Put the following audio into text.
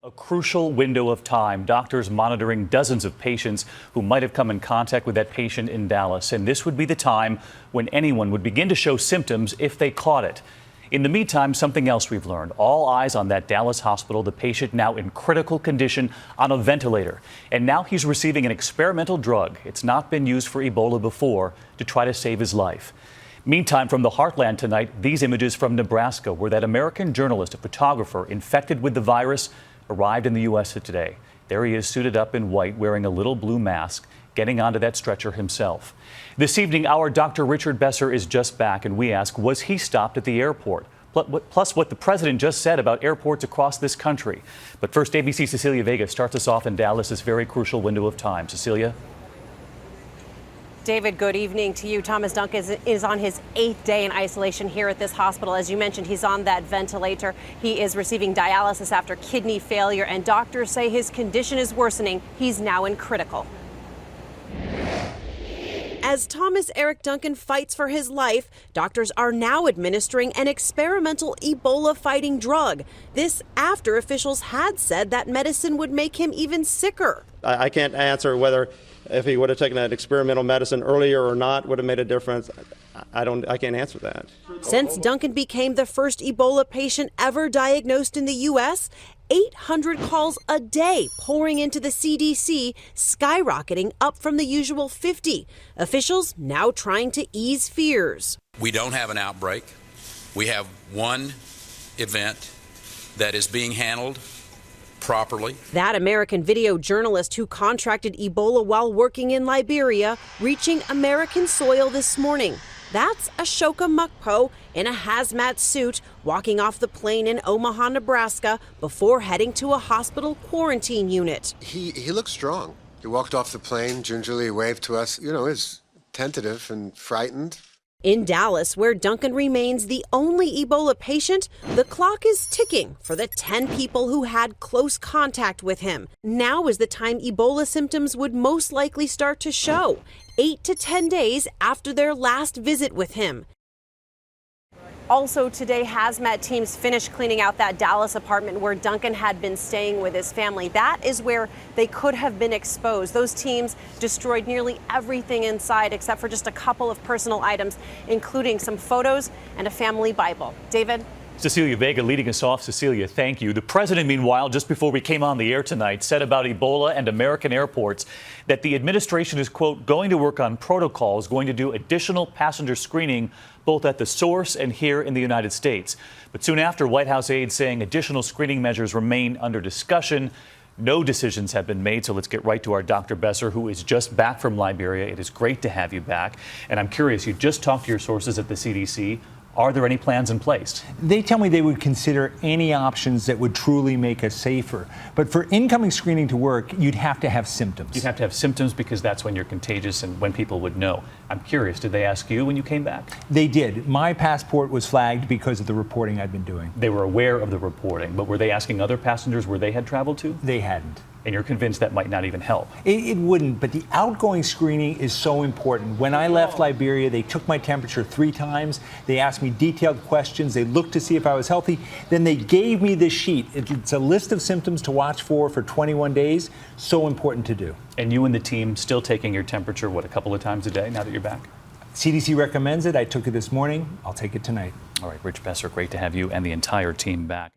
A crucial window of time. Doctors monitoring dozens of patients who might have come in contact with that patient in Dallas. And this would be the time when anyone would begin to show symptoms if they caught it. In the meantime, something else we've learned. All eyes on that Dallas hospital, the patient now in critical condition on a ventilator. And now he's receiving an experimental drug. It's not been used for Ebola before to try to save his life. Meantime, from the heartland tonight, these images from Nebraska, where that American journalist, a photographer infected with the virus, arrived in the U.S. today. There he is, suited up in white, wearing a little blue mask, getting onto that stretcher himself. This evening, our Dr. Richard Besser is just back, and we ask, was he stopped at the airport? Plus what the president just said about airports across this country. But first, ABC's Cecilia Vega starts us off in Dallas, this very crucial window of time. Cecilia? David, good evening to you. Thomas Duncan is on his 8th day in isolation here at this hospital. As you mentioned, he's on that ventilator. He is receiving dialysis after kidney failure, and doctors say his condition is worsening. He's now in critical. As Thomas Eric Duncan fights for his life, doctors are now administering an experimental Ebola-fighting drug. This after officials had said that medicine would make him even sicker. I can't answer whether if he would have taken that experimental medicine earlier or not would have made a difference. I can't answer that. Since Duncan became the first Ebola patient ever diagnosed in the U.S., 800 calls a day pouring into the CDC, skyrocketing up from the usual 50. Officials now trying to ease fears. We don't have an outbreak. We have one event that is being handled properly. That American video journalist who contracted Ebola while working in Liberia, reaching American soil this morning. That's Ashoka Mukpo in a hazmat suit, walking off the plane in Omaha, Nebraska, before heading to a hospital quarantine unit. He looked strong. He walked off the plane, gingerly waved to us. You know, he was tentative and frightened. In Dallas, where Duncan remains the only Ebola patient, the clock is ticking for the 10 people who had close contact with him. Now is the time Ebola symptoms would most likely start to show, 8 to 10 days after their last visit with him. Also today, hazmat teams finished cleaning out that Dallas apartment where Duncan had been staying with his family. That is where they could have been exposed. Those teams destroyed nearly everything inside except for just a couple of personal items, including some photos and a family Bible. David? Cecilia Vega leading us off. Cecilia, thank you. The president, meanwhile, just before we came on the air tonight, said about Ebola and American airports that the administration is, quote, going to work on protocols, going to do additional passenger screening both at the source and here in the United States. But soon after, White House aides saying additional screening measures remain under discussion. No decisions have been made, so let's get right to our Dr. Besser, who is just back from Liberia. It is great to have you back. And I'm curious, you just talked to your sources at the CDC. Are there any plans in place? They tell me they would consider any options that would truly make us safer. But for incoming screening to work, you'd have to have symptoms. You'd have to have symptoms because that's when you're contagious and when people would know. I'm curious, did they ask you when you came back? They did. My passport was flagged because of the reporting I'd been doing. They were aware of the reporting, but were they asking other passengers where they had traveled to? They hadn't. And you're convinced that might not even help? It wouldn't, but the outgoing screening is so important. When I left Liberia, they took my temperature 3 times. They asked me detailed questions. They looked to see if I was healthy. Then they gave me this sheet. It's a list of symptoms to watch for 21 days. So important to do. And you and the team still taking your temperature, what, a couple of times a day now that you're back? CDC recommends it. I took it this morning. I'll take it tonight. All right, Rich Besser, great to have you and the entire team back.